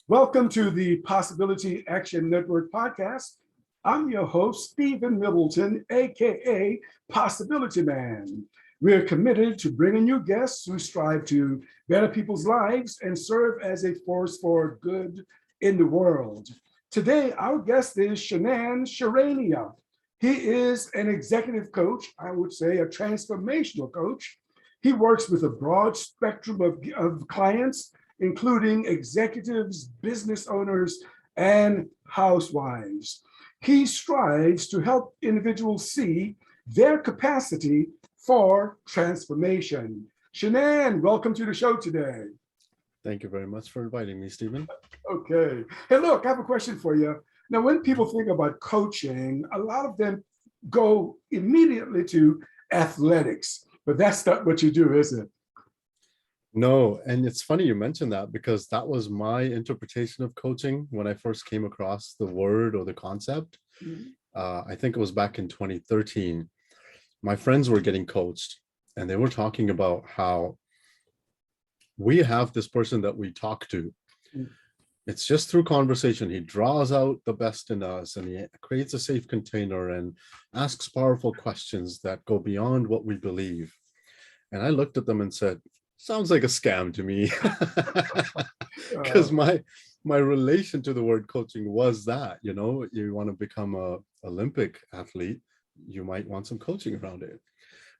Welcome to the Possibility Action Network podcast. I'm your host, Stephen Middleton, aka Possibility Man. We're committed to bringing you guests who strive to better people's lives and serve as a force for good in the world. Today, our guest is Shenan Charania. He is an executive coach, I would say a transformational coach. He works with a broad spectrum of clients, including executives, business owners, and housewives. He strives to help individuals see their capacity for transformation. Shenan, welcome to the show today. Thank you very much for inviting me, Stephen. Okay. Hey, look, I have a question for you. Now, when people think about coaching, a lot of them go immediately to athletics, but that's not what you do, is it? No, and it's funny you mentioned that because that was my interpretation of coaching when I first came across the word or the concept. I think it was back in 2013. My friends were getting coached and they were talking about how we have this person that we talk to. It's just through conversation. He draws out the best in us and he creates a safe container and asks powerful questions that go beyond what we believe. And I looked at them and said, sounds like a scam to me. Because my relation to the word coaching was that, you want to become a Olympic athlete, you might want some coaching around it.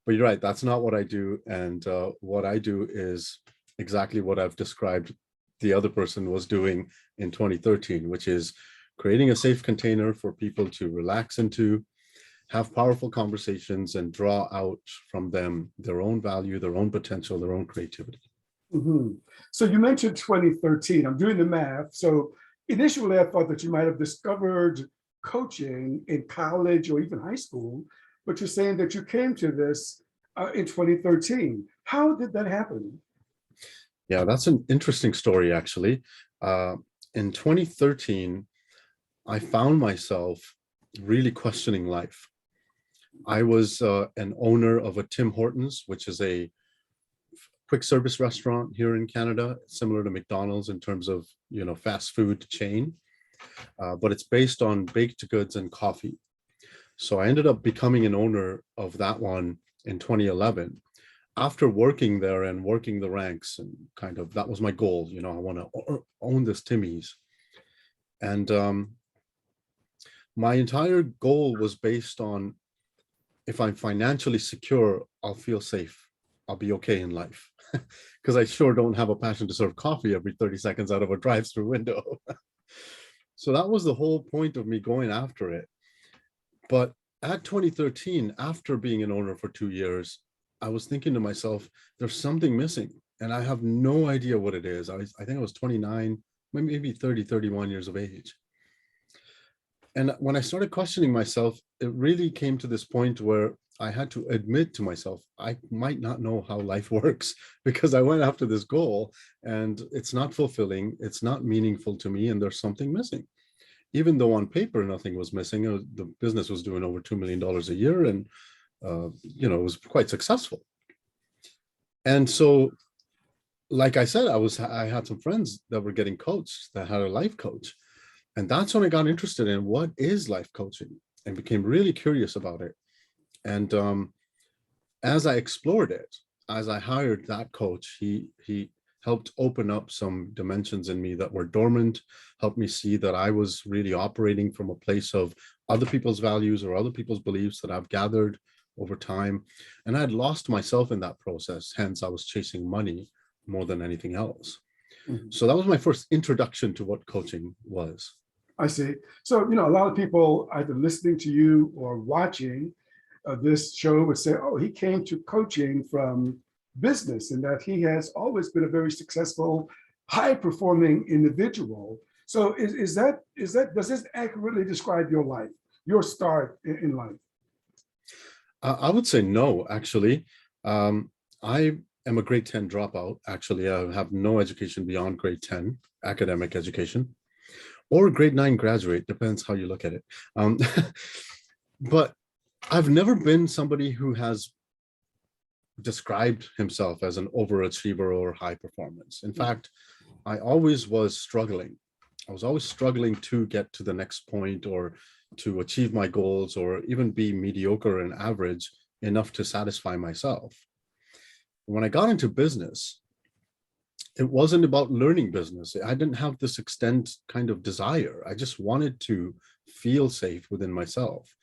But you're right, that's not what I do. And what I do is exactly what I've described the other person was doing in 2013, which is creating a safe container for people to relax into, have powerful conversations, and draw out from them their own value, their own potential, their own creativity. Mm-hmm. So you mentioned 2013. I'm doing the math. So initially, I thought that you might have discovered coaching in college or even high school, but you're saying that you came to this in 2013. How did that happen? Yeah, that's an interesting story, actually. In 2013, I found myself really questioning life. I was an owner of a Tim Hortons, which is a quick service restaurant here in Canada, similar to McDonald's in terms of, fast food chain, but it's based on baked goods and coffee. So I ended up becoming an owner of that one in 2011. After working there and working the ranks, and kind of that was my goal, I want to own this Timmy's. And my entire goal was based on, if I'm financially secure, I'll feel safe. I'll be okay in life. Because I sure don't have a passion to serve coffee every 30 seconds out of a drive-through window. So that was the whole point of me going after it. But at 2013, after being an owner for 2 years, I was thinking to myself, there's something missing. And I have no idea what it is. I think I was 29, maybe 30, 31 years of age. And when I started questioning myself, it really came to this point where I had to admit to myself, I might not know how life works because I went after this goal and it's not fulfilling, it's not meaningful to me, and there's something missing. Even though on paper nothing was missing, the business was doing over $2 million a year and it was quite successful. And so, like I said, I had some friends that were getting coached that had a life coach. And that's when I got interested in what is life coaching and became really curious about it. And as I explored it, as I hired that coach, he helped open up some dimensions in me that were dormant, helped me see that I was really operating from a place of other people's values or other people's beliefs that I've gathered over time. And I had lost myself in that process. Hence, I was chasing money more than anything else. Mm-hmm. So that was my first introduction to what coaching was. I see. So, a lot of people either listening to you or watching this show would say, oh, he came to coaching from business and that he has always been a very successful, high-performing individual. So does this accurately describe your life, your start in life? I would say no, actually. I am a grade 10 dropout. Actually, I have no education beyond grade 10, academic education, or grade 9 graduate, depends how you look at it. But I've never been somebody who has described himself as an overachiever or high performance. In fact, I always was struggling. I was always struggling to get to the next point or to achieve my goals or even be mediocre and average enough to satisfy myself. When I got into business, it wasn't about learning business. I didn't have this extent kind of desire. I just wanted to feel safe within myself.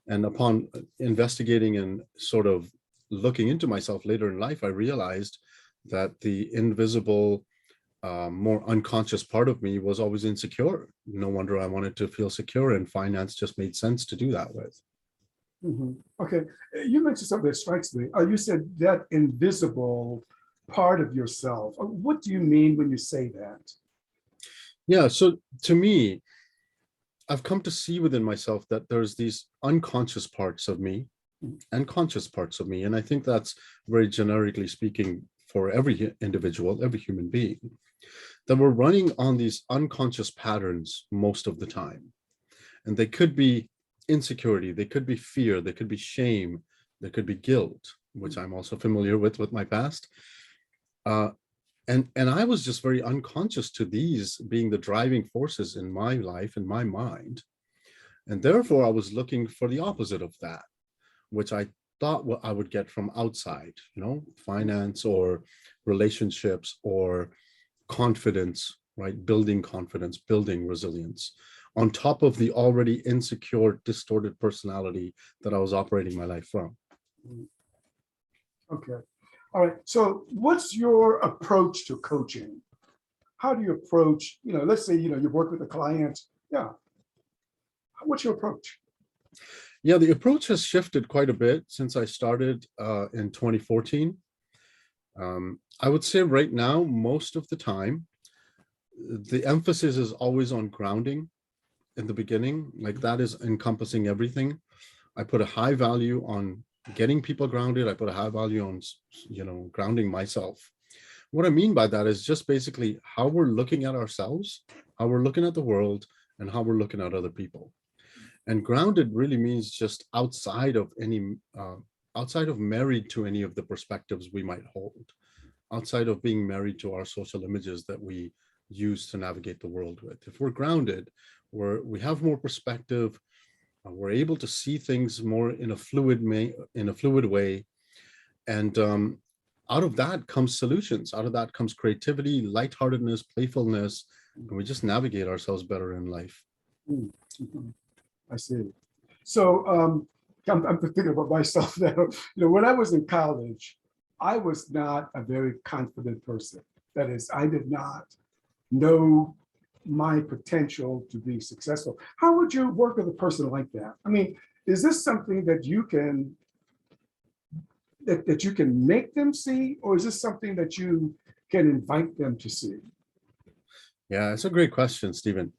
And upon investigating and sort of looking into myself later in life, I realized that the invisible, more unconscious part of me was always insecure. No wonder I wanted to feel secure, and finance just made sense to do that with. Okay, you mentioned something that strikes me. You said that invisible part of yourself. What do you mean when you say that? Yeah, so to me, I've come to see within myself that there's these unconscious parts of me and conscious parts of me. And I think that's very generically speaking for every individual, every human being, that we're running on these unconscious patterns most of the time. And they could be insecurity, they could be fear, they could be shame, there could be guilt, which I'm also familiar with my past. And I was just very unconscious to these being the driving forces in my life, in my mind. And therefore, I was looking for the opposite of that, which I thought what I would get from outside, finance or relationships or confidence, right? Building confidence, building resilience, on top of the already insecure, distorted personality that I was operating my life from. Okay. All right. So what's your approach to coaching? How do you approach, let's say, you work with a client. Yeah. What's your approach? Yeah, the approach has shifted quite a bit since I started in 2014. I would say right now, most of the time, the emphasis is always on grounding in the beginning. Like that is encompassing everything. I put a high value on getting people grounded. I put a high value on, grounding myself. What I mean by that is just basically how we're looking at ourselves, how we're looking at the world, and how we're looking at other people. And grounded really means just outside of married to any of the perspectives we might hold, outside of being married to our social images that we use to navigate the world with. If we're grounded, we have more perspective, we're able to see things more in a fluid way, and out of that comes solutions. Out of that comes creativity, lightheartedness, playfulness, and we just navigate ourselves better in life. Mm-hmm. I see. So I'm thinking about myself now. When I was in college, I was not a very confident person. That is, I did not know my potential to be successful. How would you work with a person like that? I mean, is this something that you can make them see, or is this something that you can invite them to see? Yeah, it's a great question, Stephen.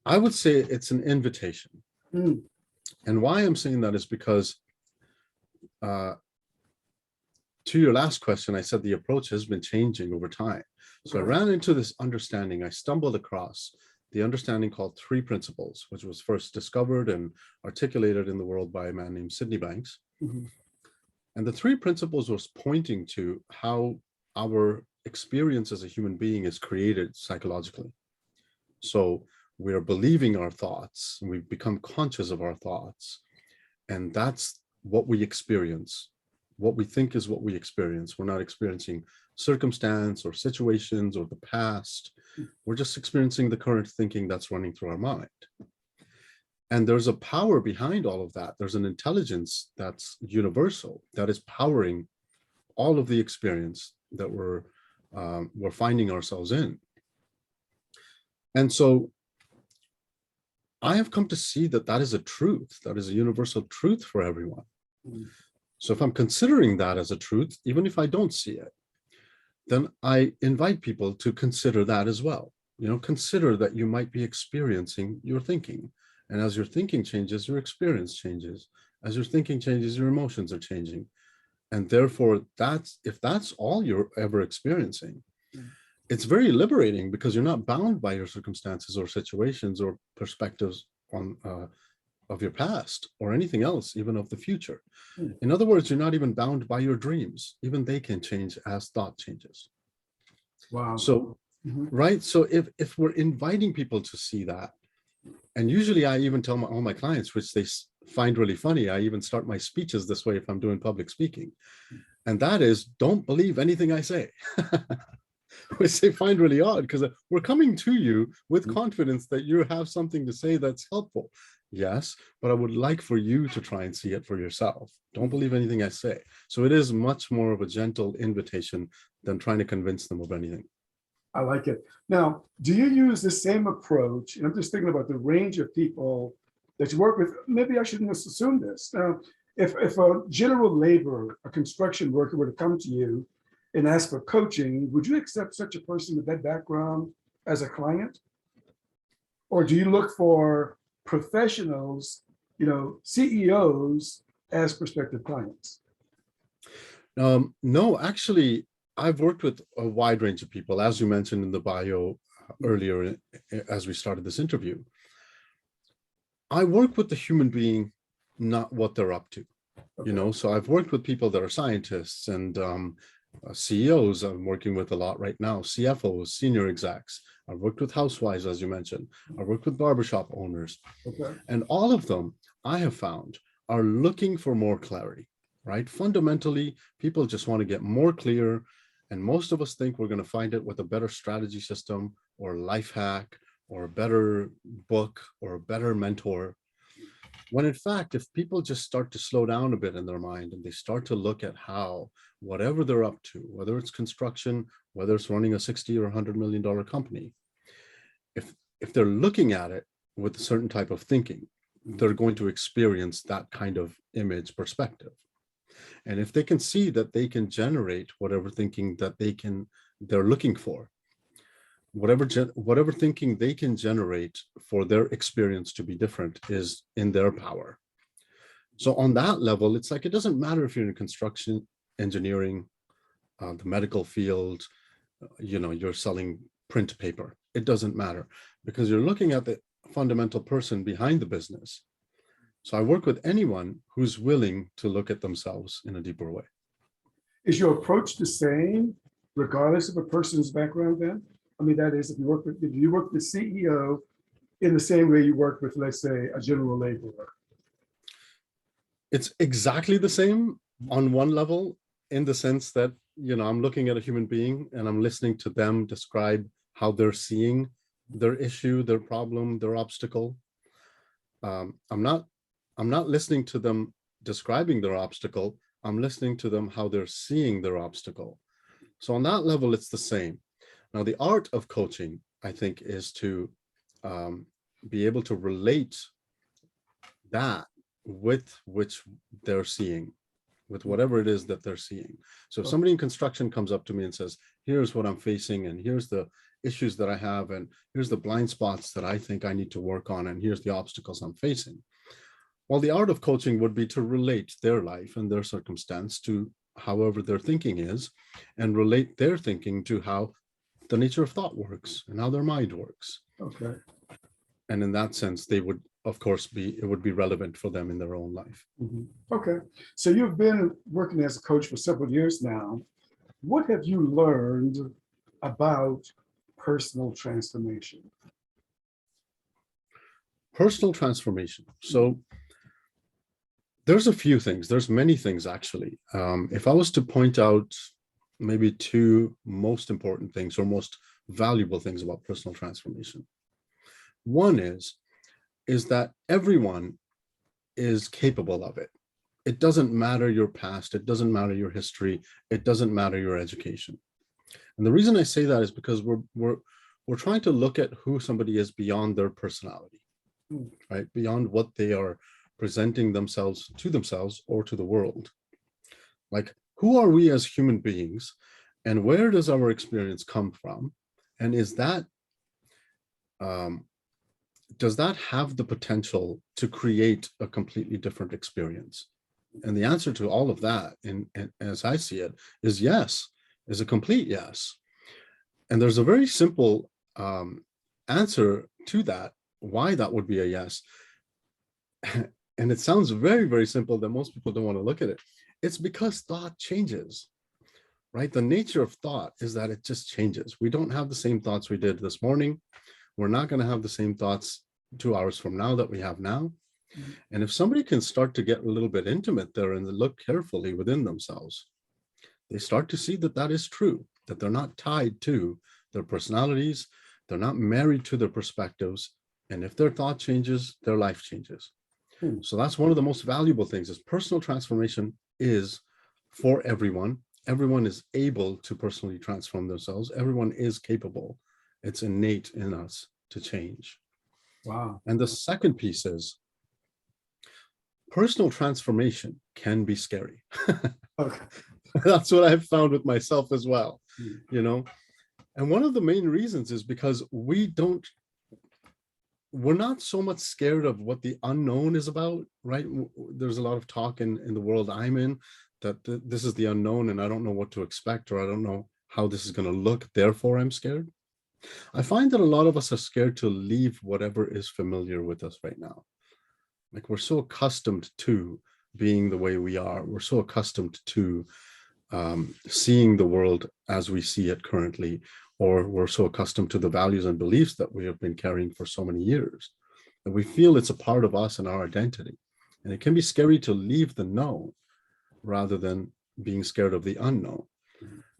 I would say it's an invitation. Mm. And why I'm saying that is because to your last question, I said the approach has been changing over time. So I ran into this understanding. I stumbled across the understanding called three principles, which was first discovered and articulated in the world by a man named Sydney Banks. Mm-hmm. And the three principles was pointing to how our experience as a human being is created psychologically. So we are believing our thoughts, and we've become conscious of our thoughts. And that's what we experience. What we think is what we experience. We're not experiencing circumstance or situations or the past. We're just experiencing the current thinking that's running through our mind. And there's a power behind all of that. There's an intelligence that's universal, that is powering all of the experience that we're finding ourselves in. And so I have come to see that that is a truth, that is a universal truth for everyone. Mm. So if I'm considering that as a truth, even if I don't see it, then I invite people to consider that as well. Consider that you might be experiencing your thinking. And as your thinking changes, your experience changes. As your thinking changes, your emotions are changing. And therefore, if that's all you're ever experiencing, it's very liberating because you're not bound by your circumstances or situations or perspectives of your past or anything else, even of the future. In other words, you're not even bound by your dreams. Even they can change as thought changes. Wow. So Mhm. right? So if we're inviting people to see that, and usually I even tell all my clients, which they find really funny, I even start my speeches this way if I'm doing public speaking. And that is, don't believe anything I say, which they find really odd because we're coming to you with confidence that you have something to say that's helpful. Yes, but I would like for you to try and see it for yourself. Don't believe anything I say. So it is much more of a gentle invitation than trying to convince them of anything. I like it. Now, do you use the same approach? And I'm just thinking about the range of people that you work with. Maybe I shouldn't just assume this. Now, if a general laborer, a construction worker were to come to you and ask for coaching, would you accept such a person with that background as a client? Or do you look for professionals, CEOs as prospective clients? No, actually, I've worked with a wide range of people, as you mentioned in the bio earlier, as we started this interview. I work with the human being, not what they're up to. Okay. So I've worked with people that are scientists and CEOs. I'm working with a lot right now, CFOs, senior execs. I've worked with housewives, as you mentioned. I've worked with barbershop owners. Okay. And all of them, I have found, are looking for more clarity, right? Fundamentally, people just want to get more clear. And most of us think we're going to find it with a better strategy system or life hack or a better book or a better mentor. When in fact, if people just start to slow down a bit in their mind and they start to look at how whatever they're up to, whether it's construction, whether it's running a 60 or $100 million company, if they're looking at it with a certain type of thinking, they're going to experience that kind of image perspective. And if they can see that they can generate whatever thinking that they're looking for, whatever thinking they can generate for their experience to be different is in their power. So on that level, it's like, it doesn't matter if you're in construction, engineering, the medical field, you're selling print paper. It doesn't matter because you're looking at the fundamental person behind the business. So I work with anyone who's willing to look at themselves in a deeper way. Is your approach the same regardless of a person's background then? I mean, that is, if you work with the CEO in the same way you work with, let's say, a general laborer? It's exactly the same on one level, in the sense that, I'm looking at a human being and I'm listening to them describe how they're seeing their issue, their problem, their obstacle. I'm not listening to them describing their obstacle. I'm listening to them how they're seeing their obstacle. So on that level, it's the same. Now, the art of coaching, I think, is to be able to relate that with which they're seeing, with whatever it is that they're seeing. So if somebody in construction comes up to me and says, here's what I'm facing, and here's the issues that I have, and here's the blind spots that I think I need to work on, and here's the obstacles I'm facing. Well, the art of coaching would be to relate their life and their circumstance to however their thinking is, and relate their thinking to how the nature of thought works and how their mind works. Okay. And in that sense, they would, of course, it would be relevant for them in their own life. Mm-hmm. Okay. So you've been working as a coach for several years now. What have you learned about personal transformation? Personal transformation. So there's a few things. There's many things, actually. If I was to point out maybe two most important things or most valuable things about personal transformation, one is that everyone is capable of it. It doesn't matter your past. It doesn't matter your history. It doesn't matter your education. And the reason I say that is because we're trying to look at who somebody is beyond their personality, right? Beyond what they are presenting themselves or to the world. Like, who are we as human beings, and where does our experience come from? And is that, does that have the potential to create a completely different experience? And the answer to all of that, and as I see it, is yes, is a complete yes. And there's a very simple answer to that, why that would be a yes. And it sounds very, very simple that most people don't want to look at it. It's because thought changes. right? The nature of thought is that it just changes. We don't have the same thoughts we did this morning. We're not going to have the same thoughts 2 hours from now that we have now. And if somebody can start to get a little bit intimate there and look carefully within themselves, they start to see that that is true, that they're not tied to their personalities, they're not married to their perspectives. And if their thought changes, their life changes. So that's one of the most valuable things is personal transformation is for everyone. Everyone is able to personally transform themselves. Everyone is capable. It's innate in us to change. Wow. And the second piece is personal transformation can be scary. Okay. That's what I've found with myself as well, you know. And one of the main reasons is because we're not so much scared of what the unknown is about, right? There's a lot of talk in the world I'm in that this is the unknown and I don't know what to expect, or I don't know how this is going to look, therefore I'm scared. I find that a lot of us are scared to leave whatever is familiar with us right now. Like we're so accustomed to being the way we are. We're so accustomed to seeing the world as we see it currently, or we're so accustomed to the values and beliefs that we have been carrying for so many years that we feel it's a part of us and our identity. And it can be scary to leave the known rather than being scared of the unknown.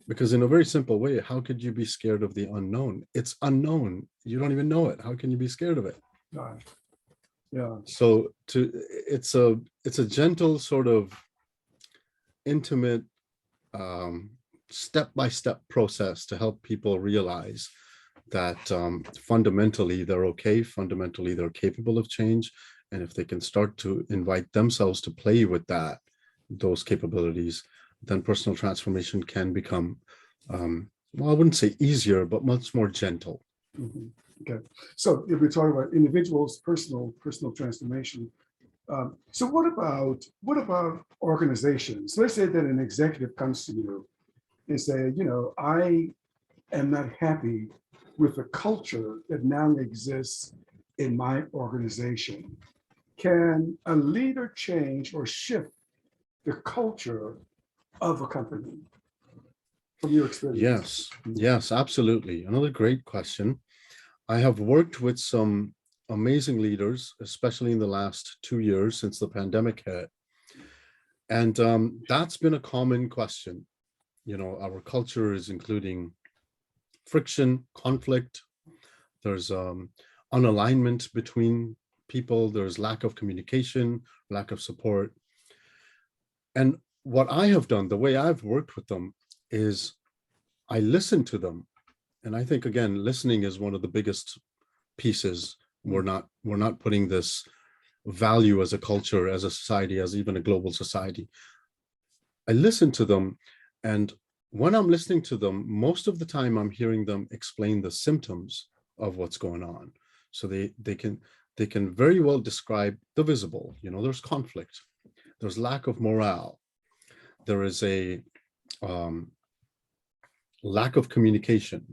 Because in a very simple way, how could you be scared of the unknown? It's unknown. You don't even know it. How can you be scared of it? Right. Yeah. So it's a gentle sort of intimate step-by-step process to help people realize that fundamentally they're okay, fundamentally they're capable of change. And if they can start to invite themselves to play with those capabilities, then personal transformation can become, well, I wouldn't say easier, but much more gentle. Mm-hmm. Okay. So if we're talking about individuals, personal transformation. So what about organizations? Let's say that an executive comes to you and say, I am not happy with the culture that now exists in my organization. Can a leader change or shift the culture of a company from your experience? Yes, absolutely. Another great question. I have worked with some amazing leaders, especially in the last 2 years since the pandemic hit. And that's been a common question. Our culture is including friction, conflict. There's unalignment between people. There's lack of communication, lack of support. And what I have done, the way I've worked with them, is I listen to them. And I think, again, listening is one of the biggest pieces. We're not putting this value as a culture, as a society, as even a global society. I listen to them, and when I'm listening to them, most of the time I'm hearing them explain the symptoms of what's going on. So they can very well describe the visible. There's conflict, there's lack of morale, there is a lack of communication.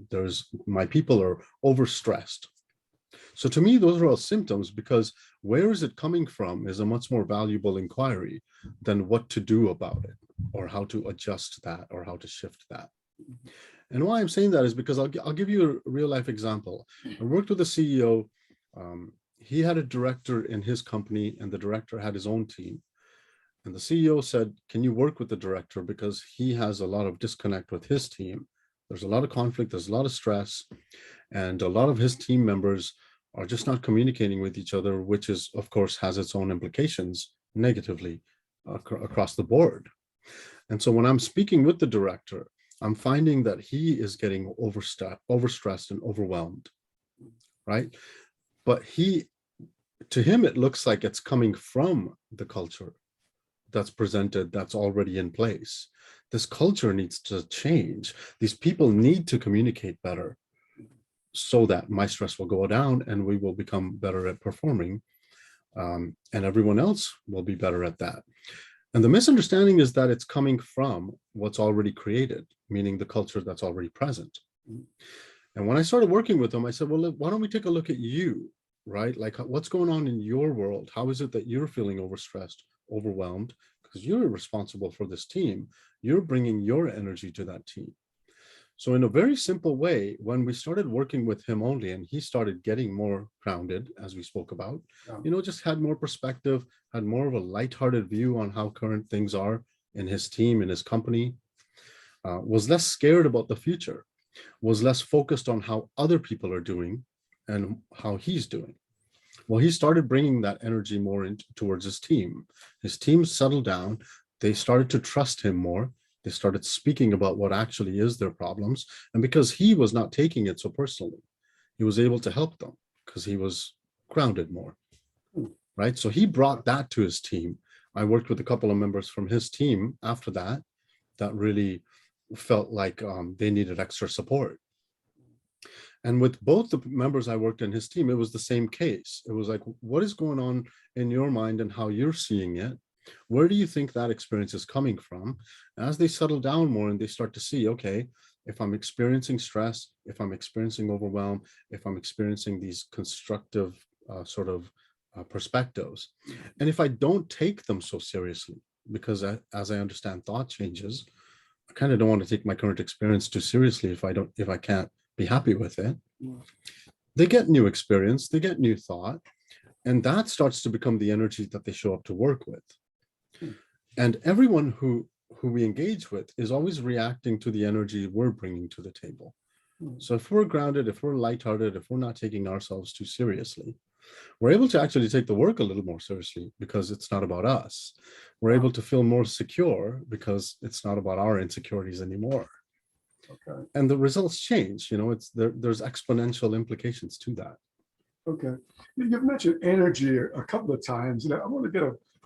My people are overstressed. So to me, those are all symptoms, because where is it coming from is a much more valuable inquiry than what to do about it, or how to adjust that, or how to shift that. And why I'm saying that is because I'll give you a real life example. I worked with a CEO. He had a director in his company, and the director had his own team. And the CEO said, can you work with the director, because he has a lot of disconnect with his team. There's a lot of conflict, there's a lot of stress, and a lot of his team members are just not communicating with each other, which is, of course, has its own implications negatively across the board. And so when I'm speaking with the director, I'm finding that he is getting overstressed and overwhelmed, right? But to him, it looks like it's coming from the culture that's presented, that's already in place. This culture needs to change. These people need to communicate better so that my stress will go down and we will become better at performing, and everyone else will be better at that. And the misunderstanding is that it's coming from what's already created, meaning the culture that's already present. And when I started working with them, I said, well, why don't we take a look at you, right? Like, what's going on in your world? How is it that you're feeling overstressed, overwhelmed, because you're responsible for this team. You're bringing your energy to that team. So in a very simple way, when we started working with him only, and he started getting more grounded, as we spoke about, just had more perspective, had more of a lighthearted view on how current things are in his team, in his company, was less scared about the future, was less focused on how other people are doing and how he's doing. Well, he started bringing that energy more towards his team. His team settled down. They started to trust him more. They started speaking about what actually is their problems. And because he was not taking it so personally, he was able to help them because he was grounded more, right? So he brought that to his team. I worked with a couple of members from his team after that, that really felt like they needed extra support. And with both the members I worked in his team, it was the same case. It was like, what is going on in your mind and how you're seeing it? Where do you think that experience is coming from? As they settle down more and they start to see, okay, if I'm experiencing stress, if I'm experiencing overwhelm, if I'm experiencing these constructive perspectives, and if I don't take them so seriously, because as I understand thought changes, I kind of don't want to take my current experience too seriously if I can't be happy with it. They get new experience, they get new thought, and that starts to become the energy that they show up to work with. And everyone who we engage with is always reacting to the energy we're bringing to the table. So if we're grounded, if we're lighthearted, if we're not taking ourselves too seriously, we're able to actually take the work a little more seriously because it's not about us. We're able to feel more secure because it's not about our insecurities anymore. Okay. And the results change. There's exponential implications to that. Okay. You've mentioned energy a couple of times, and I want to get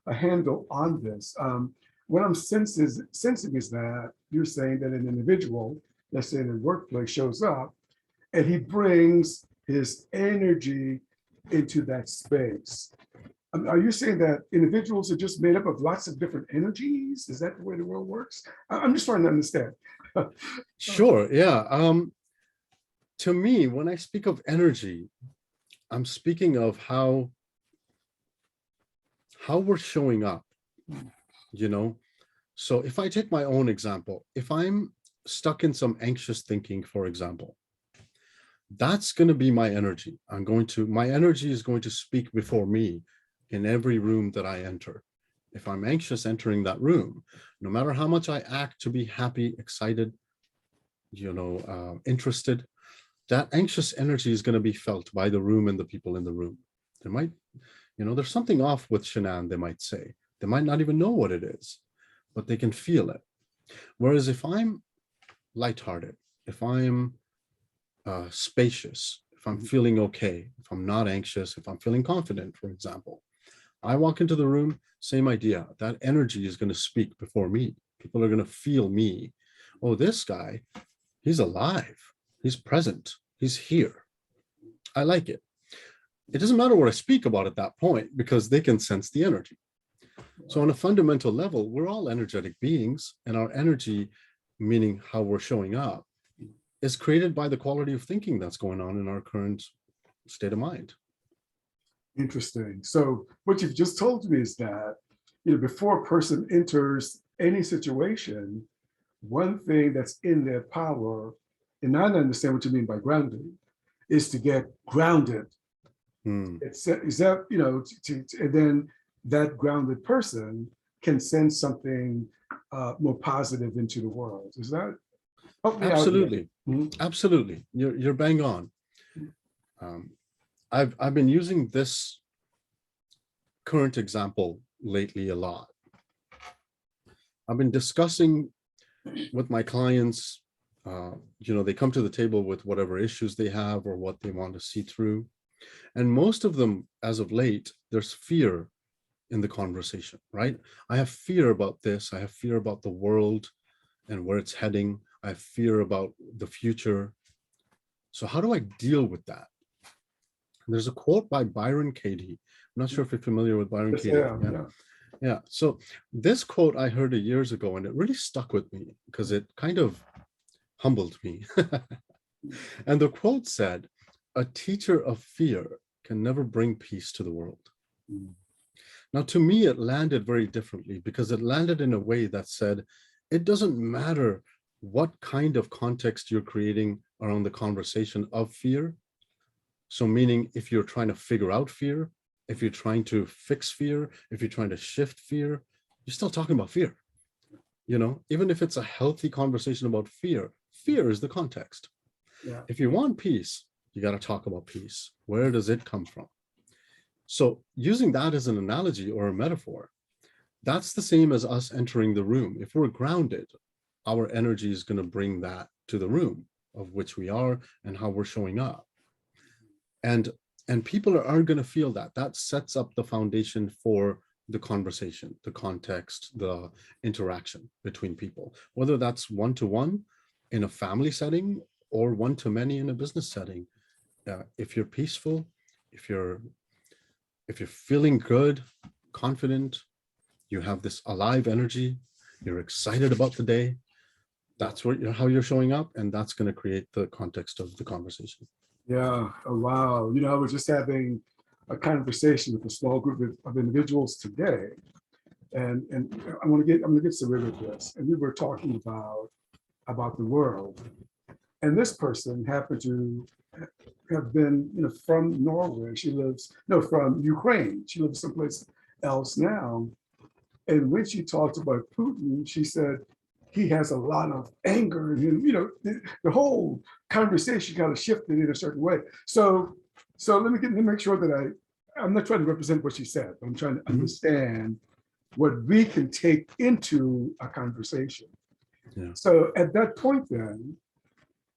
a handle on this. What I'm sensing is that you're saying that an individual, let's say in the workplace, shows up and he brings his energy into that space. Are you saying that individuals are just made up of lots of different energies? Is that the way the world works? I'm just trying to understand. Sure, yeah. To me, when I speak of energy, I'm speaking of how we're showing up, So if I take my own example, if I'm stuck in some anxious thinking, for example, that's going to be my energy. My energy is going to speak before me in every room that I enter. If I'm anxious entering that room, no matter how much I act to be happy, excited, interested, that anxious energy is going to be felt by the room and the people in the room. There might, there's something off with Shenan, they might say. They might not even know what it is, but they can feel it. Whereas if I'm lighthearted, if I'm spacious, if I'm feeling okay, if I'm not anxious, if I'm feeling confident, for example, I walk into the room, same idea. That energy is going to speak before me. People are going to feel me. Oh, this guy, he's alive. He's present. He's here. I like it. It doesn't matter what I speak about at that point because they can sense the energy. So on a fundamental level, we're all energetic beings, and our energy, meaning how we're showing up, is created by the quality of thinking that's going on in our current state of mind. Interesting. So what you've just told me is that, before a person enters any situation, one thing that's in their power, and I understand what you mean by grounding, is to get grounded. Is that, and then that grounded person can send something more positive into the world. Is that? Absolutely. Absolutely. You're bang on. I've been using this current example lately a lot. I've been discussing with my clients, they come to the table with whatever issues they have or what they want to see through. And most of them, as of late, there's fear in the conversation, right? I have fear about this. I have fear about the world and where it's heading. I have fear about the future. So how do I deal with that? There's a quote by Byron Katie. I'm not sure if you're familiar with Byron Katie. Yeah. So this quote I heard years ago, and it really stuck with me because it kind of humbled me. And the quote said, "A teacher of fear can never bring peace to the world." Now, to me, it landed very differently because it landed in a way that said, it doesn't matter what kind of context you're creating around the conversation of fear. So meaning if you're trying to figure out fear, if you're trying to fix fear, if you're trying to shift fear, you're still talking about fear. You know, even if it's a healthy conversation about fear, fear is the context. Yeah. If you want peace, you got to talk about peace. Where does it come from? So using that as an analogy or a metaphor, that's the same as us entering the room. If we're grounded, our energy is going to bring that to the room of which we are and how we're showing up. And people are going to feel that. That sets up the foundation for the conversation, the context, the interaction between people, whether that's one-to-one in a family setting or one-to-many in a business setting. If you're peaceful, if you're feeling good, confident, you have this alive energy, you're excited about the day, that's how you're showing up, and that's going to create the context of the conversation. Yeah. Oh, wow. You know, I was just having a conversation with a small group of individuals today, and I'm gonna get severe with this. And we were talking about the world, and this person happened to have been, you know, from Norway. She lives, no, from Ukraine. She lives someplace else now. And when she talked about Putin, she said he has a lot of anger in him. You know, the whole conversation kind of shifted in a certain way. So let me make sure that I'm not trying to represent what she said, but I'm trying to understand what we can take into a conversation. Yeah. So at that point, then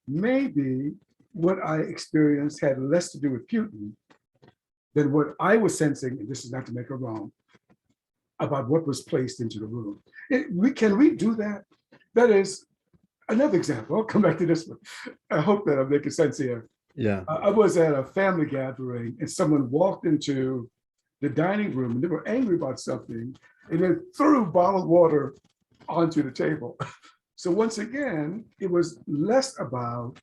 maybe what I experienced had less to do with Putin than what I was sensing, and this is not to make her wrong, about what was placed into the room. Can we do that? That is another example. I'll come back to this one. I hope that I'm making sense here. Yeah. I was at a family gathering and someone walked into the dining room and they were angry about something and then threw bottled water onto the table. So once again, it was less about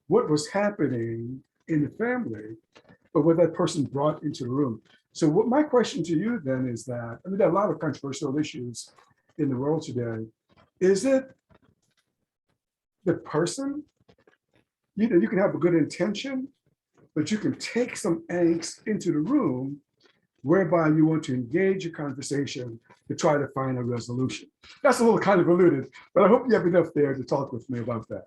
what was happening in the family, but what that person brought into the room. So what my question to you then is that, I mean, there are a lot of controversial issues in the world today. Is it the person? You know, you can have a good intention, but you can take some angst into the room whereby you want to engage a conversation to try to find a resolution. That's a little kind of alluded, but I hope you have enough there to talk with me about that.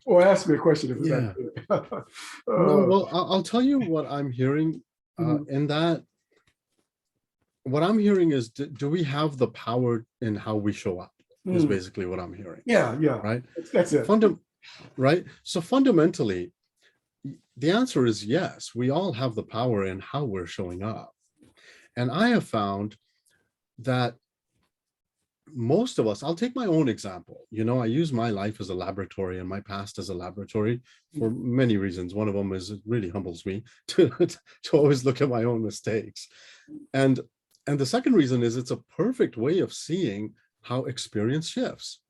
Or ask me a question if it's not clear. No, well, I'll tell you what I'm hearing in that. What I'm hearing is, do we have the power in how we show up? Is basically what I'm hearing. Yeah. Right. That's it. Right. So fundamentally, the answer is yes. We all have the power in how we're showing up. And I have found that most of us, I'll take my own example. You know, I use my life as a laboratory and my past as a laboratory for many reasons. One of them is it really humbles me to always look at my own mistakes. And the second reason is it's a perfect way of seeing how experience shifts.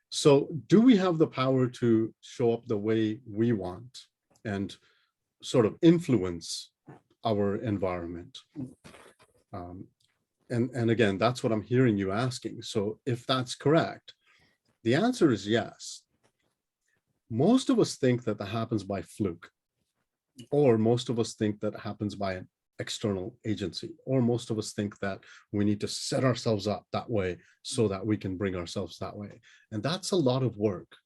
So do we have the power to show up the way we want and sort of influence our environment? And again, that's what I'm hearing you asking. So if that's correct, the answer is yes. Most of us think that happens by fluke, or most of us think that happens by an external agency, or most of us think that we need to set ourselves up that way so that we can bring ourselves that way. And that's a lot of work,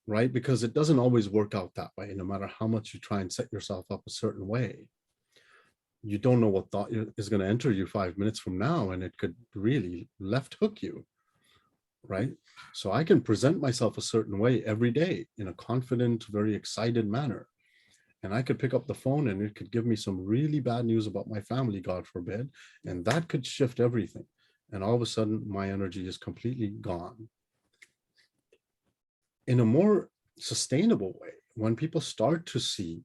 right? Because it doesn't always work out that way. No matter how much you try and set yourself up a certain way, you don't know what thought is going to enter you 5 minutes from now, and it could really left hook you, right? So I can present myself a certain way every day in a confident, very excited manner. And I could pick up the phone and it could give me some really bad news about my family, God forbid, and that could shift everything. And all of a sudden, my energy is completely gone. In a more sustainable way, when people start to see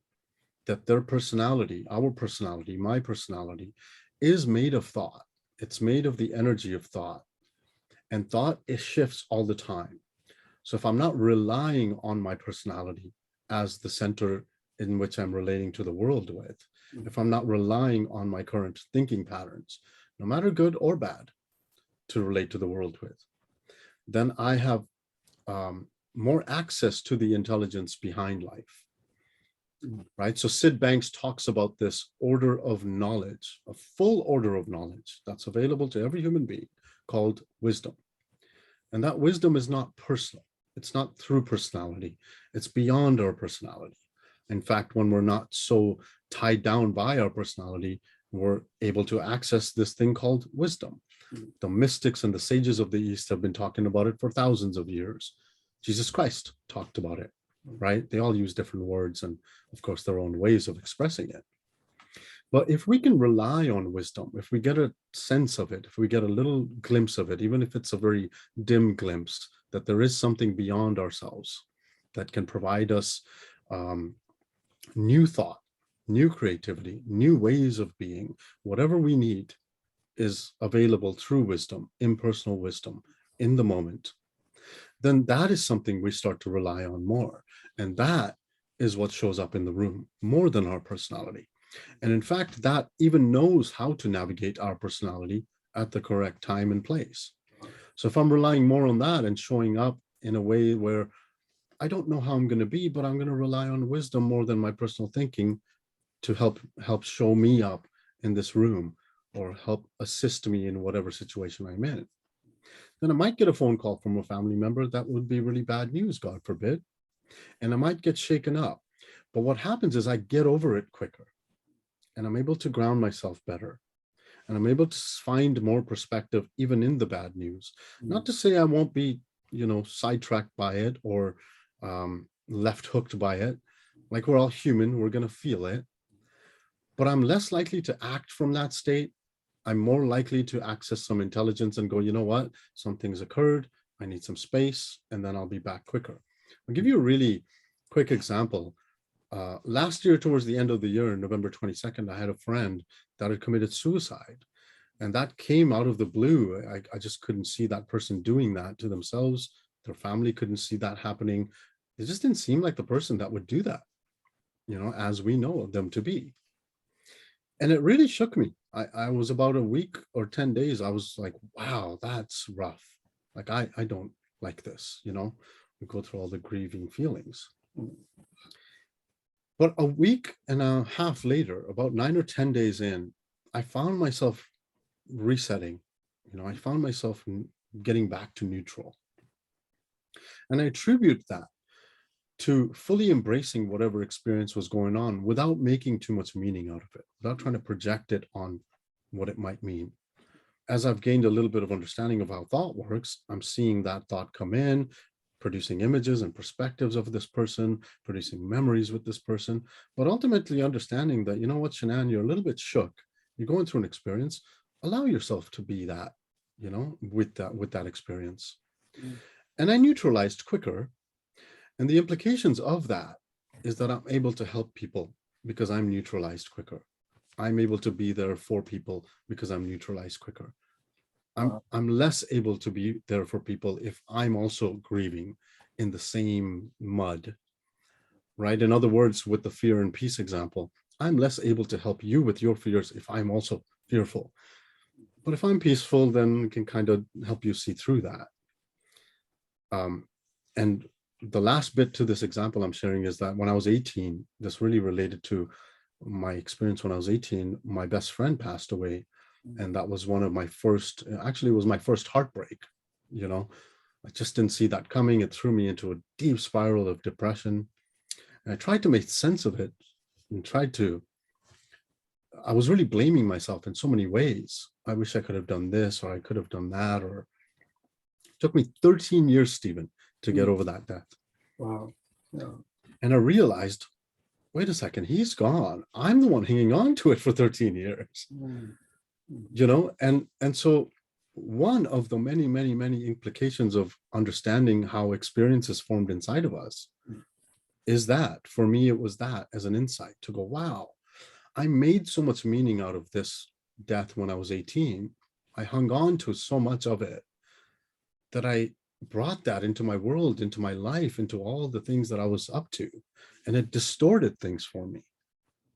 that their personality, our personality, my personality, is made of thought. It's made of the energy of thought. And thought, it shifts all the time. So if I'm not relying on my personality as the center in which I'm relating to the world with, if I'm not relying on my current thinking patterns, no matter good or bad, to relate to the world with, then I have more access to the intelligence behind life, right? So Sid Banks talks about this order of knowledge, a full order of knowledge that's available to every human being called wisdom. And that wisdom is not personal. It's not through personality. It's beyond our personality. In fact, when we're not so tied down by our personality, we're able to access this thing called wisdom. The mystics and the sages of the East have been talking about it for thousands of years. Jesus Christ talked about it, right? They all use different words and, of course, their own ways of expressing it. But if we can rely on wisdom, if we get a sense of it, if we get a little glimpse of it, even if it's a very dim glimpse, that there is something beyond ourselves that can provide us new thought, new creativity, new ways of being, whatever we need is available through wisdom, impersonal wisdom in the moment, then that is something we start to rely on more. And that is what shows up in the room more than our personality. And in fact, that even knows how to navigate our personality at the correct time and place. So if I'm relying more on that and showing up in a way where I don't know how I'm going to be, but I'm going to rely on wisdom more than my personal thinking to help show me up in this room or help assist me in whatever situation I'm in, then I might get a phone call from a family member that would be really bad news, God forbid, and I might get shaken up. But what happens is I get over it quicker and I'm able to ground myself better. And I'm able to find more perspective even in the bad news. Not to say I won't be, sidetracked by it or left hooked by it. Like, we're all human, we're going to feel it. But I'm less likely to act from that state. I'm more likely to access some intelligence and go, you know what, something's occurred, I need some space, and then I'll be back quicker. I'll give you a really quick example. Last year, towards the end of the year, November 22nd, I had a friend that had committed suicide. And that came out of the blue. I just couldn't see that person doing that to themselves. Their family couldn't see that happening. It just didn't seem like the person that would do that, as we know them to be. And it really shook me. I was about a week or 10 days. I was like, wow, that's rough. Like, I don't like this, we go through all the grieving feelings. But a week and a half later, about 9 or 10 days in, I found myself resetting. I found myself getting back to neutral. And I attribute that to fully embracing whatever experience was going on without making too much meaning out of it, without trying to project it on what it might mean. As I've gained a little bit of understanding of how thought works, I'm seeing that thought come in, producing images and perspectives of this person, producing memories with this person, but ultimately understanding that, you know what, Shenan, you're a little bit shook. You're going through an experience. Allow yourself to be that, with that experience. And I neutralized quicker. And the implications of that is that I'm able to help people because I'm neutralized quicker. I'm able to be there for people because I'm neutralized quicker. I'm less able to be there for people if I'm also grieving in the same mud, right? In other words, with the fear and peace example, I'm less able to help you with your fears if I'm also fearful. But if I'm peaceful, then it can kind of help you see through that. And the last bit to this example I'm sharing is that when I was 18, this really related to my experience when I was 18, my best friend passed away. And that was one of my first, actually it was my first heartbreak. I just didn't see that coming. It threw me into a deep spiral of depression. And I tried to make sense of it and I was really blaming myself in so many ways. I wish I could have done this, or I could have done that, or it took me 13 years, Stephen, to get over that death. Wow. Yeah. And I realized, wait a second, he's gone. I'm the one hanging on to it for 13 years. And so one of the many, many, many implications of understanding how experience is formed inside of us is that, for me, it was that as an insight to go, wow, I made so much meaning out of this death when I was 18. I hung on to so much of it that I brought that into my world, into my life, into all the things that I was up to. And it distorted things for me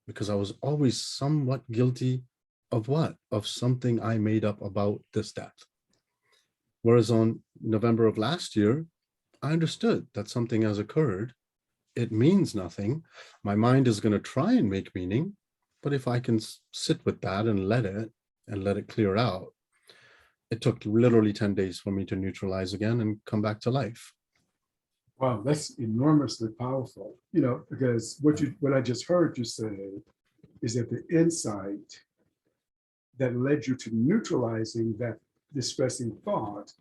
because I was always somewhat guilty of what? Of something I made up about this death. Whereas on November of last year, I understood that something has occurred. It means nothing. My mind is going to try and make meaning, but if I can sit with that and let it clear out, it took literally 10 days for me to neutralize again and come back to life. Wow, that's enormously powerful, because what I just heard you say is that the insight that led you to neutralizing that distressing thought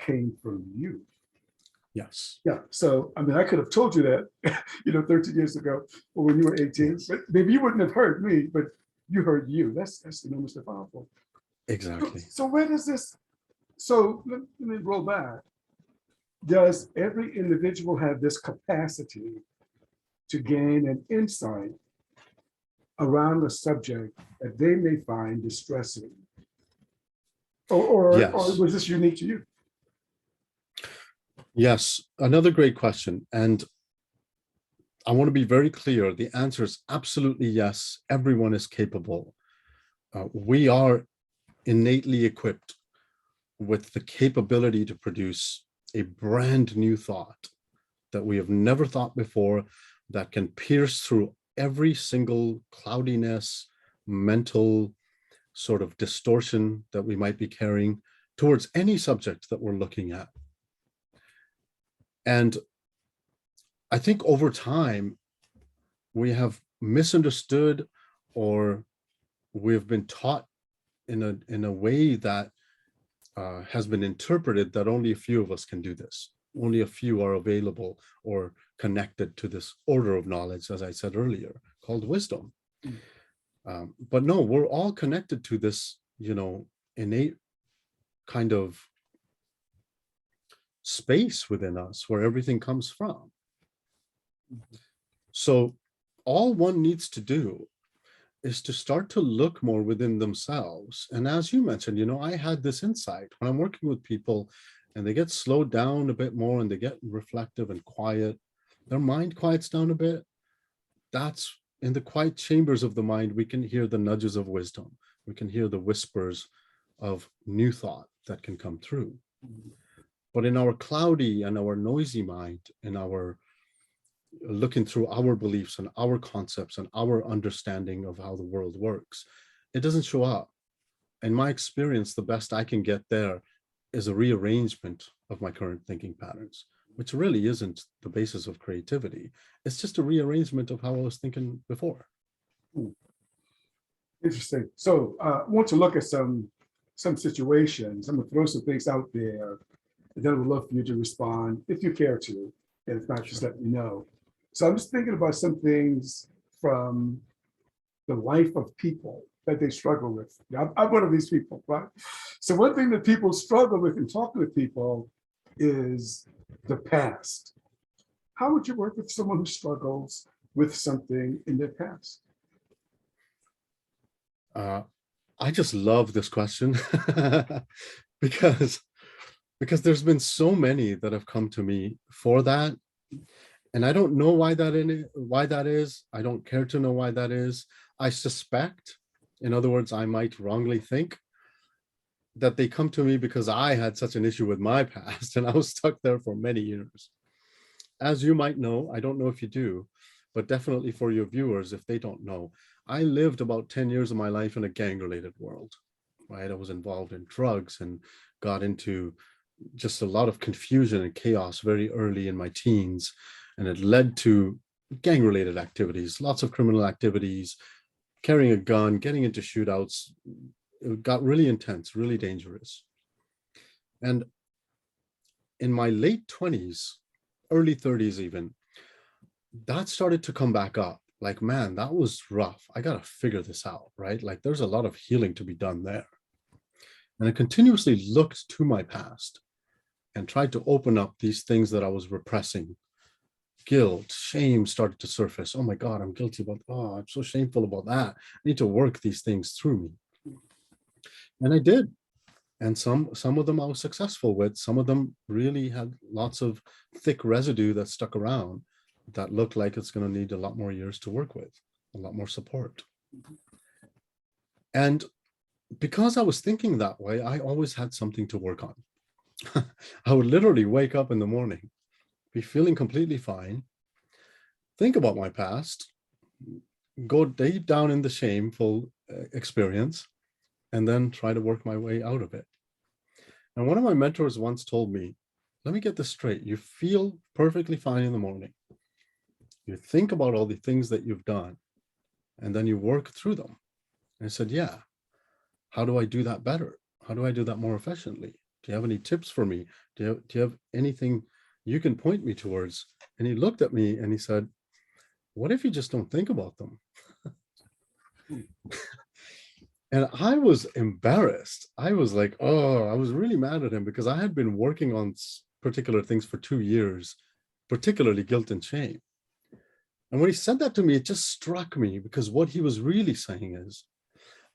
came from you. Yes. Yeah. So, I mean, I could have told you that, 13 years ago or when you were 18, Yes. but maybe you wouldn't have heard me, but you heard you. That's enormously powerful. Exactly. So where does this, so let me roll back. Does every individual have this capacity to gain an insight around a subject that they may find distressing? Or Yes. was this unique to you? Yes. Another great question. And I want to be very clear. The answer is absolutely yes. Everyone is capable. We are innately equipped with the capability to produce a brand new thought that we have never thought before, that can pierce through every single cloudiness, mental sort of distortion that we might be carrying towards any subject that we're looking at. And I think over time, we have misunderstood, or we've been taught in a way that has been interpreted that only a few of us can do this. Only a few are available or connected to this order of knowledge, as I said earlier, called wisdom. But no, we're all connected to this, innate kind of space within us where everything comes from. So all one needs to do is to start to look more within themselves. And as you mentioned, I had this insight when I'm working with people and they get slowed down a bit more and they get reflective and quiet, their mind quiets down a bit. That's in the quiet chambers of the mind, we can hear the nudges of wisdom. We can hear the whispers of new thought that can come through. But in our cloudy and our noisy mind, in our looking through our beliefs and our concepts and our understanding of how the world works, it doesn't show up. In my experience, the best I can get there is a rearrangement of my current thinking patterns, which really isn't the basis of creativity. It's just a rearrangement of how I was thinking before. Interesting. So I want to look at some situations. I'm going to throw some things out there, and then I would love for you to respond if you care to, and if not, just let me know. So I'm just thinking about some things from the life of people that they struggle with. I'm one of these people, right? So one thing that people struggle with in talking with people is the past. How would you work with someone who struggles with something in their past? I just love this question because there's been so many that have come to me for that. And I don't know why that is. I don't care to know why that is. I suspect, in other words, I might wrongly think that they come to me because I had such an issue with my past and I was stuck there for many years. As you might know, I don't know if you do, but definitely for your viewers, if they don't know, I lived about 10 years of my life in a gang-related world, right? I was involved in drugs and got into just a lot of confusion and chaos very early in my teens. And it led to gang-related activities, lots of criminal activities, carrying a gun, getting into shootouts. It got really intense, really dangerous. And in my late 20s, early 30s even, that started to come back up. Like, man, that was rough. I got to figure this out, right? Like, there's a lot of healing to be done there. And I continuously looked to my past and tried to open up these things that I was repressing. Guilt, shame started to surface. Oh my God, I'm guilty about, I'm so shameful about that. I need to work these things through me. And I did. And some of them I was successful with. Some of them really had lots of thick residue that stuck around. that look like it's going to need a lot more years to work with, a lot more support. And because I was thinking that way, I always had something to work on. I would literally wake up in the morning, be feeling completely fine, think about my past, go deep down in the shameful experience, and then try to work my way out of it. And one of my mentors once told me, let me get this straight. You feel perfectly fine in the morning. You think about all the things that you've done, and then you work through them. And I said, yeah. How do I do that better? How do I do that more efficiently? Do you have any tips for me? Do you have anything you can point me towards? And he looked at me and he said, what if you just don't think about them? And I was embarrassed. I was like, oh, I was really mad at him because I had been working on particular things for 2 years, particularly guilt and shame. And when he said that to me, it just struck me, because what he was really saying is,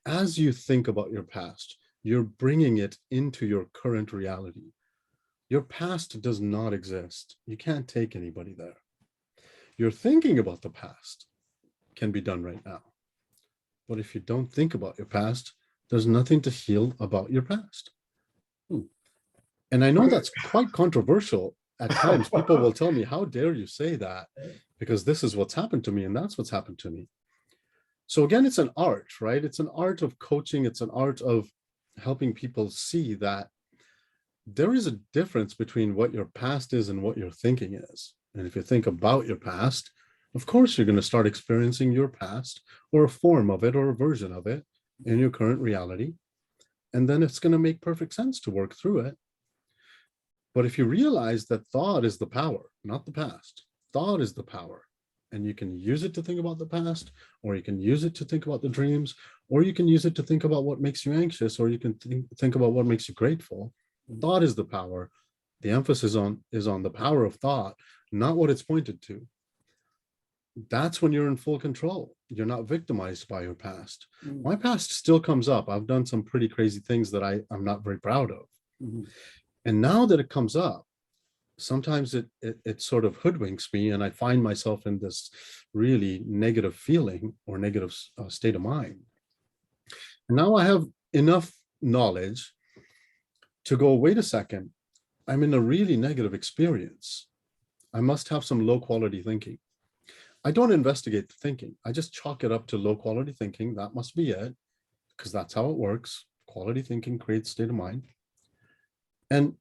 as you think about your past, you're bringing it into your current reality. Your past does not exist. You can't take anybody there. Your thinking about the past can be done right now. But if you don't think about your past, there's nothing to heal about your past. And I know that's quite controversial at times. People will tell me, how dare you say that? Because this is what's happened to me, and that's what's happened to me. So again, it's an art, right? It's an art of coaching. It's an art of helping people see that there is a difference between what your past is and what your thinking is. And if you think about your past, of course, you're going to start experiencing your past, or a form of it, or a version of it in your current reality. And then it's going to make perfect sense to work through it. But if you realize that thought is the power, not the past, thought is the power. And you can use it to think about the past, or you can use it to think about the dreams, or you can use it to think about what makes you anxious, or you can think about what makes you grateful. Thought is the power. The emphasis is on the power of thought, not what it's pointed to. That's when you're in full control. You're not victimized by your past. My past still comes up. I've done some pretty crazy things that I'm not very proud of. And now that it comes up, sometimes it sort of hoodwinks me, and I find myself in this really negative feeling or negative state of mind. And now I have enough knowledge to go, wait a second, I'm in a really negative experience. I must have some low quality thinking. I don't investigate the thinking. I just chalk it up to low quality thinking. That must be it, because that's how it works. Quality thinking creates state of mind. And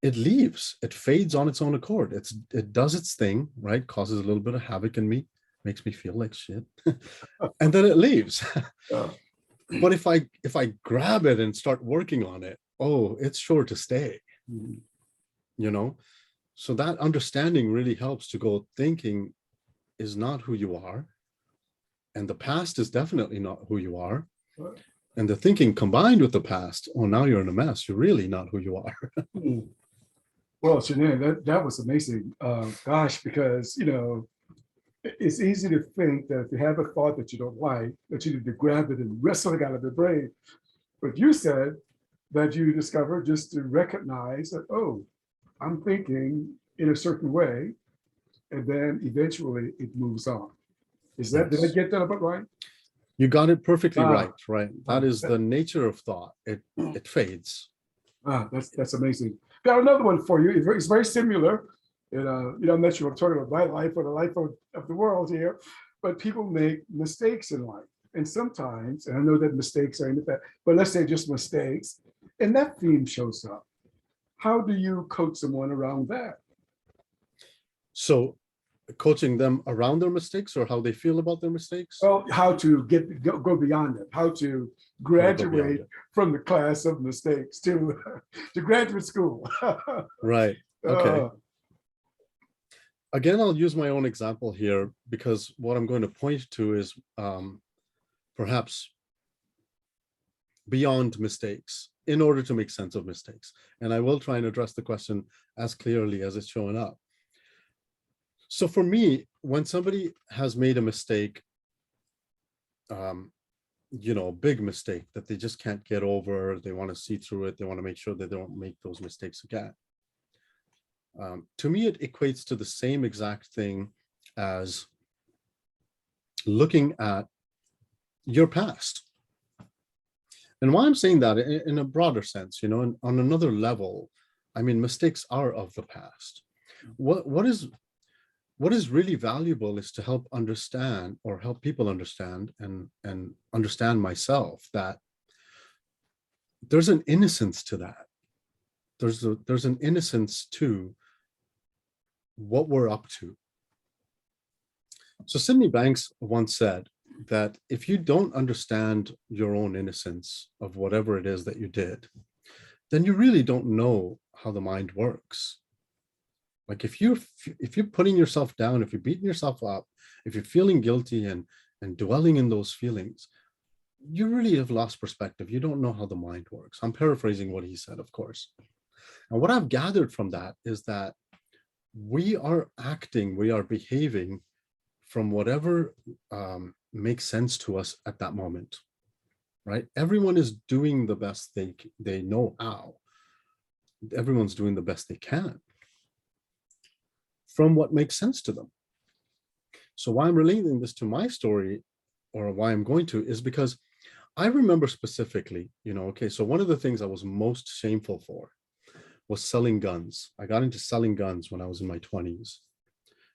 it leaves, it fades on its own accord. It does its thing, right? Causes a little bit of havoc in me, makes me feel like shit. And then it leaves. But if I grab it and start working on it, oh, it's sure to stay. You know? So that understanding really helps to go, thinking is not who you are. And the past is definitely not who you are. And the thinking combined with the past, oh, now you're in a mess. You're really not who you are. Well, Shenan, that was amazing. Gosh, because, it's easy to think that if you have a thought that you don't like, that you need to grab it and wrestle it out of the brain. But you said that you discovered just to recognize that, oh, I'm thinking in a certain way, and then eventually it moves on. Is that, did I get that about right? You got it perfectly right. That is the nature of thought. It fades. That's amazing. Got another one for you. It's very similar. And I'm not sure I'm talking about my life or the life of the world here, but people make mistakes in life. And sometimes, and I know that mistakes are in the past, but let's say just mistakes, and that theme shows up. How do you coach someone around that? So coaching them around their mistakes, or how they feel about their mistakes? Well, how to go beyond it, how to graduate from the class of mistakes to graduate school. Right. Okay. Again, I'll use my own example here, because what I'm going to point to is perhaps beyond mistakes, in order to make sense of mistakes. And I will try and address the question as clearly as it's showing up. So for me, when somebody has made a mistake, a big mistake that they just can't get over, they want to see through it, they want to make sure they don't make those mistakes again. To me, it equates to the same exact thing as looking at your past. And why I'm saying that in a broader sense, on another level, I mean, mistakes are of the past. What is really valuable is to help understand, or help people understand, and understand myself, that there's an innocence to that. There's an innocence to what we're up to. So Sydney Banks once said that if you don't understand your own innocence of whatever it is that you did, then you really don't know how the mind works. Like if you're putting yourself down, if you're beating yourself up, if you're feeling guilty and dwelling in those feelings, you really have lost perspective. You don't know how the mind works. I'm paraphrasing what he said, of course. And what I've gathered from that is that we are acting, we are behaving from whatever makes sense to us at that moment, right? Everyone is doing the best they know how. Everyone's doing the best they can from what makes sense to them. So why I'm relating this to my story, or why I'm going to, is because I remember specifically, okay, so one of the things I was most shameful for was selling guns. I got into selling guns when I was in my 20s.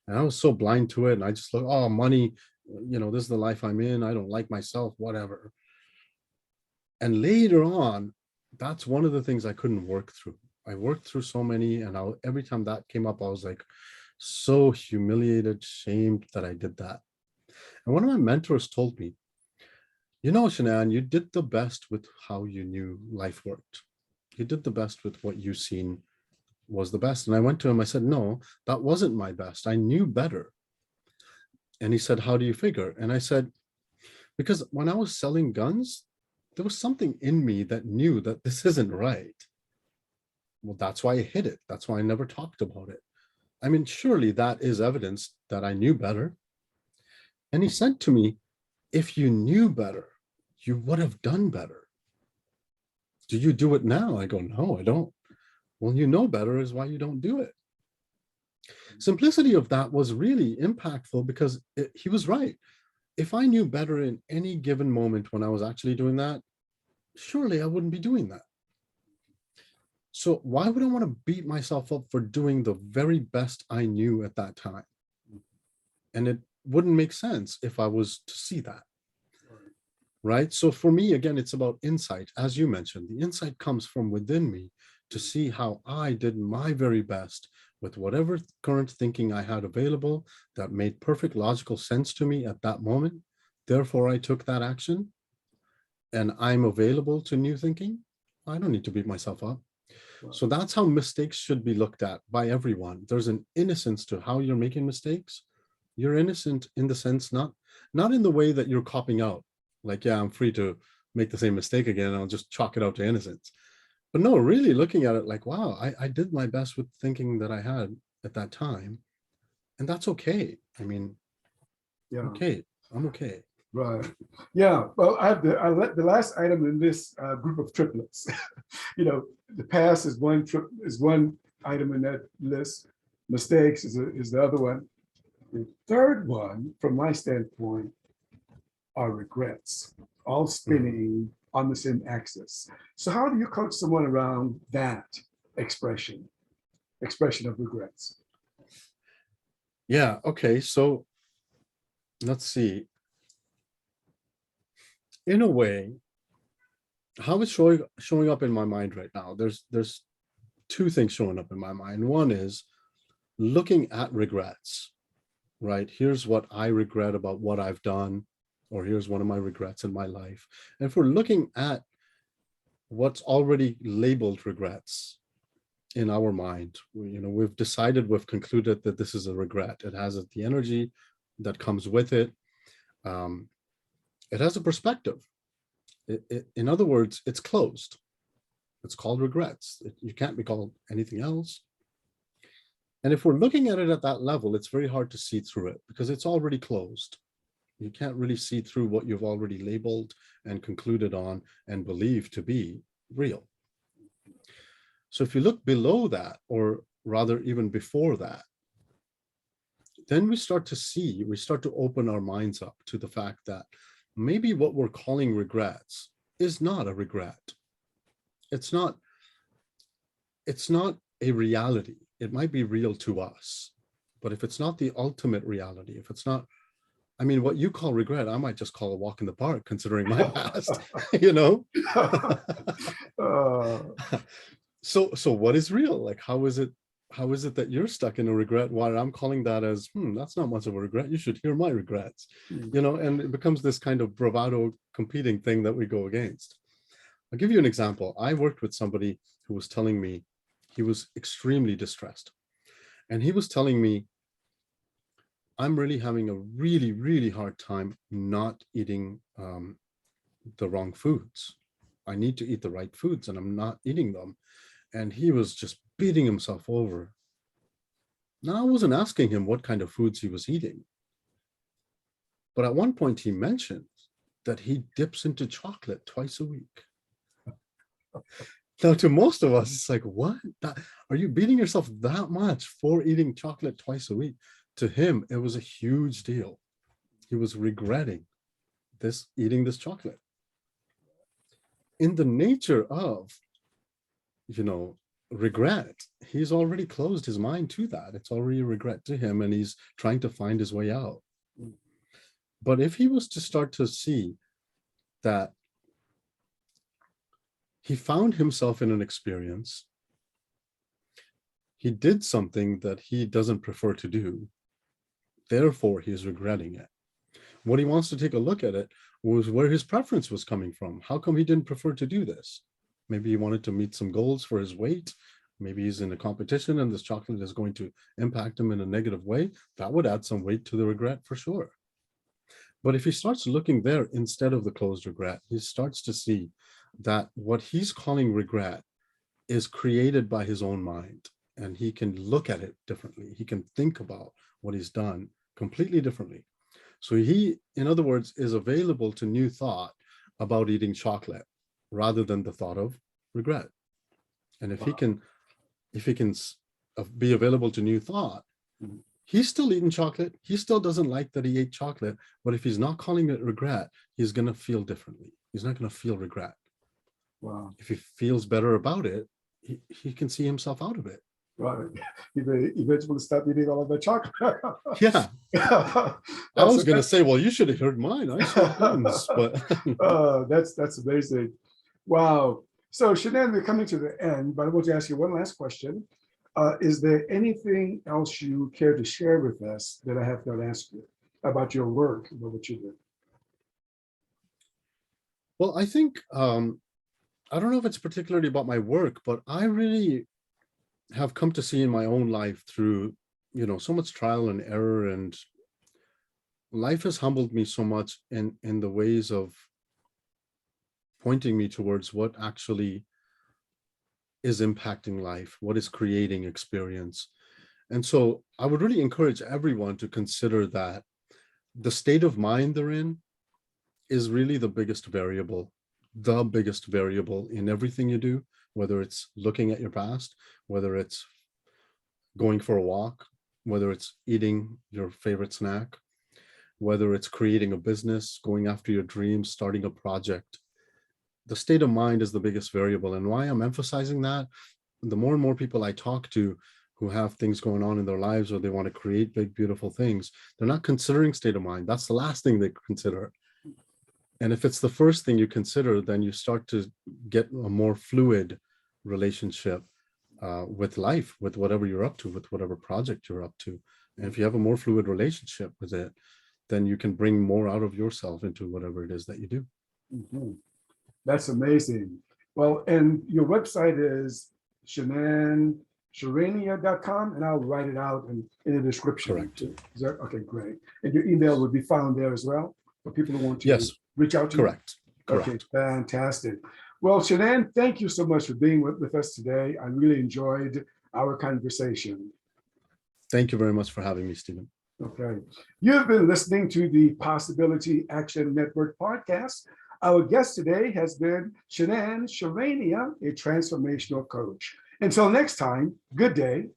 And I was so blind to it. And I just thought, oh, money, this is the life I'm in. I don't like myself, whatever. And later on, that's one of the things I couldn't work through. I worked through so many, and every time that came up, I was like so humiliated, shamed that I did that. And one of my mentors told me, Shenan, you did the best with how you knew life worked. You did the best with what you seen was the best. And I went to him, I said, no, that wasn't my best. I knew better. And he said, how do you figure? And I said, because when I was selling guns, there was something in me that knew that this isn't right. Well, that's why I hid it. That's why I never talked about it. I mean, surely that is evidence that I knew better. And he said to me, if you knew better, you would have done better. Do you do it now? I go, no, I don't. Well, you know better is why you don't do it. Simplicity of that was really impactful, because he was right. If I knew better in any given moment when I was actually doing that, surely I wouldn't be doing that. So why would I want to beat myself up for doing the very best I knew at that time? And it wouldn't make sense if I was to see that. Right? So for me, again, it's about insight. As you mentioned, the insight comes from within me to see how I did my very best with whatever current thinking I had available that made perfect logical sense to me at that moment. Therefore, I took that action, and I'm available to new thinking. I don't need to beat myself up. So that's how mistakes should be looked at by everyone. There's an innocence to how you're making mistakes. You're innocent in the sense, not in the way that you're copping out. Like, yeah, I'm free to make the same mistake again. I'll just chalk it out to innocence. But no, really looking at it like, wow, I did my best with thinking that I had at that time. And that's okay. I mean, Yeah. Okay, I'm okay. Right. Yeah. Well, the last item in this group of triplets. The past is one item in that list. Mistakes is the other one. The third one, from my standpoint, are regrets, all spinning on the same axis. So how do you coach someone around that expression of regrets? Yeah, okay. So let's see. In a way, how it's showing up in my mind right now, there's two things showing up in my mind. One is looking at regrets, right? Here's what I regret about what I've done, or here's one of my regrets in my life. And if we're looking at what's already labeled regrets in our mind, we've decided, we've concluded that this is a regret. It has the energy that comes with it. It has a perspective. In other words, it's closed. It's called regrets. You can't be called anything else. And if we're looking at it at that level, it's very hard to see through it because it's already closed. You can't really see through what you've already labeled and concluded on and believe to be real. So if you look below that, or rather even before that, then we start to open our minds up to the fact that maybe what we're calling regrets is not a regret. It's not a reality. It might be real to us, but if it's not the ultimate reality, if it's not, I mean, what you call regret, I might just call a walk in the park, considering my past, you know? Uh, So what is real? Like, how is it that you're stuck in a regret while I'm calling that as, that's not much of a regret. You should hear my regrets, you know, and it becomes this kind of bravado competing thing that we go against. I'll give you an example. I worked with somebody who was telling me he was extremely distressed. And he was telling me, I'm really having a really, really hard time not eating the wrong foods. I need to eat the right foods and I'm not eating them. And he was just beating himself over. Now, I wasn't asking him what kind of foods he was eating. But at one point he mentioned that he dips into chocolate twice a week. Now, to most of us, it's like, what? Are you beating yourself that much for eating chocolate twice a week? To him, it was a huge deal. He was regretting eating this chocolate. In the nature of, regret, he's already closed his mind to that. It's already a regret to him, and he's trying to find his way out. But if he was to start to see that he found himself in an experience, he did something that he doesn't prefer to do, therefore he is regretting it. What he wants to take a look at it was where his preference was coming from. How come he didn't prefer to do this? Maybe he wanted to meet some goals for his weight. Maybe he's in a competition and this chocolate is going to impact him in a negative way. That would add some weight to the regret for sure. But if he starts looking there instead of the closed regret, he starts to see that what he's calling regret is created by his own mind, and he can look at it differently. He can think about what he's done completely differently. So he, in other words, is available to new thought about eating chocolate rather than the thought of regret. And if he can be available to new thought, he's still eating chocolate. He still doesn't like that he ate chocolate, but if he's not calling it regret, he's going to feel differently. He's not going to feel regret. wow. If he feels better about it, he can see himself out of it. Right. You eventually stop eating all of that chocolate. Yeah. I was going to say, well, you should have heard mine. I said things, but that's amazing. Wow. So Shenan, we're coming to the end, but I want to ask you one last question. Is there anything else you care to share with us that I have not asked you about your work, about what you do? Well, I think, I don't know if it's particularly about my work, but I really have come to see in my own life through, so much trial and error, and life has humbled me so much in the ways of pointing me towards what actually is impacting life, what is creating experience. And so I would really encourage everyone to consider that the state of mind they're in is really the biggest variable in everything you do, whether it's looking at your past, whether it's going for a walk, whether it's eating your favorite snack, whether it's creating a business, going after your dreams, starting a project. The state of mind is the biggest variable. And why I'm emphasizing that, the more and more people I talk to who have things going on in their lives or they want to create big, beautiful things, they're not considering state of mind. That's the last thing they consider. And if it's the first thing you consider, then you start to get a more fluid relationship with life, with whatever you're up to, with whatever project you're up to. And if you have a more fluid relationship with it, then you can bring more out of yourself into whatever it is that you do. Mm-hmm. That's amazing. Well, and your website is shenancharania.com, and I'll write it out in the description. Correct. Is that okay? Great. And your email would be found there as well for people who want to reach out to Correct. you? Okay, fantastic. Well, Shenan, thank you so much for being with us today. I really enjoyed our conversation. Thank you very much for having me, Stephen. Okay. You've been listening to the Possibility Action Network podcast. Our guest today has been Shenan Charania, a transformational coach. Until next time, good day